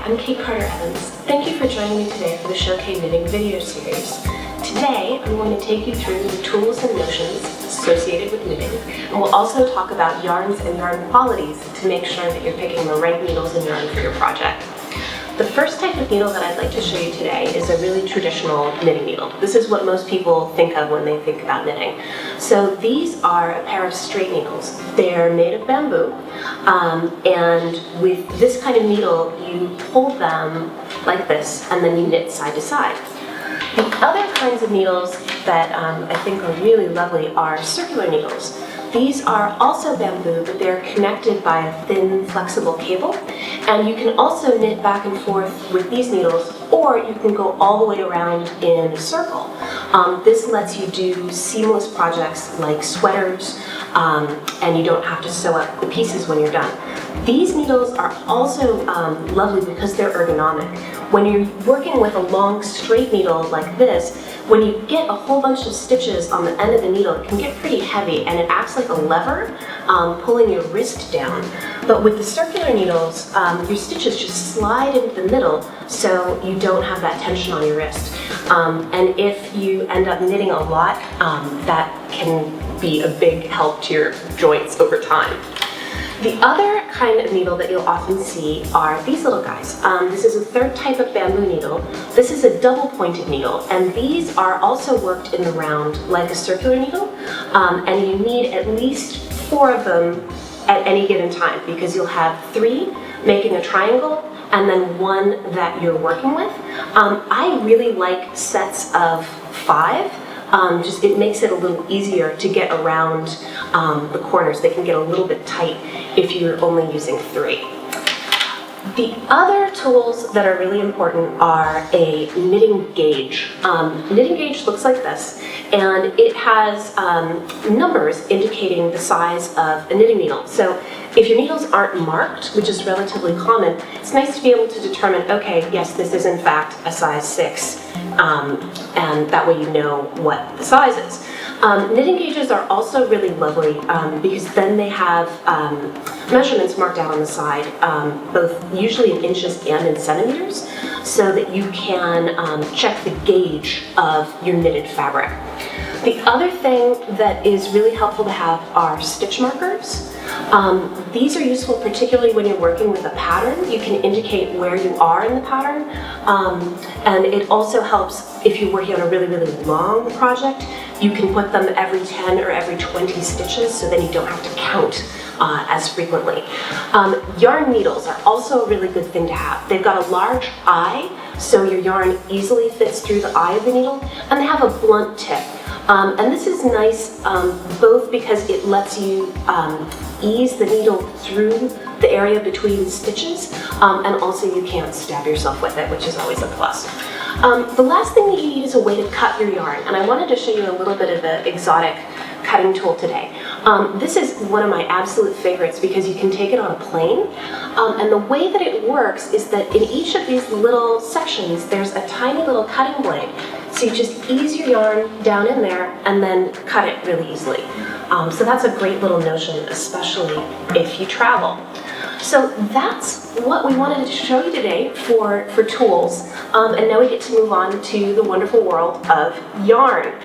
I'm Kate Carter-Evans. Thank you for joining me today for the SHOKAY Knitting video series. Today, I'm going to take you through the tools and notions associated with knitting, and we'll also talk about yarns and yarn qualities to make sure that you're picking the right needles and yarn for your project. The first type of needle that I'd like to show you today is a really traditional knitting needle. This is what most people think of when they think about knitting. So these are a pair of straight needles. They're made of bamboo, and with this kind of needle, you hold them like this, and then you knit side to side. The other kinds of needles that I think are really lovely are circular needles. These are also bamboo, but they're connected by a thin, flexible cable. And you can also knit back and forth with these needles, or you can go all the way around in a circle. This lets you do seamless projects like sweaters, and you don't have to sew up the pieces when you're done. These needles are also lovely because they're ergonomic. When you're working with a long, straight needle like this, when you get a whole bunch of stitches on the end of the needle, it can get pretty heavy, and it acts like a lever, pulling your wrist down. But with the circular needles, your stitches just slide into the middle, so you don't have that tension on your wrist. And if you end up knitting a lot, that can be a big help to your joints over time. The other kind of needle that you'll often see are these little guys. This is a third type of bamboo needle. This is a double-pointed needle, and these are also worked in the round like a circular needle, and you need at least 4 of them at any given time, because you'll have 3 making a triangle and then 1 that you're working with. I really like sets of 5. Just it makes it a little easier to get around the corners. They can get a little bit tight if you're only using 3. The other tools that are really important are a knitting gauge. Knitting gauge looks like this, and it has numbers indicating the size of a knitting needle. So if your needles aren't marked, which is relatively common, it's nice to be able to determine, okay, yes, this is in fact a size 6, and that way you know what the size is. Knitting gauges are also really lovely because then they have measurements marked out on the side, both usually in inches and in centimeters, so that you can check the gauge of your knitted fabric. The other thing that is really helpful to have are stitch markers. These are useful particularly when you're working with a pattern. You can indicate where you are in the pattern, and it also helps if you're working on a really, really long project. You can put them every 10 or every 20 stitches, so then you don't have to count as frequently. Yarn needles are also a really good thing to have. They've got a large eye, so your yarn easily fits through the eye of the needle, and they have a blunt tip. And this is nice both because it lets you ease the needle through the area between stitches, and also you can't stab yourself with it, which is always a plus. The last thing that you need is a way to cut your yarn, and I wanted to show you a little bit of an exotic cutting tool today. This is one of my absolute favorites because you can take it on a plane, and the way that it works is that in each of these little sections there's a tiny little cutting blade. So you just ease your yarn down in there and then cut it really easily. So that's a great little notion, especially if you travel. So that's what we wanted to show you today for tools. And now we get to move on to the wonderful world of yarn.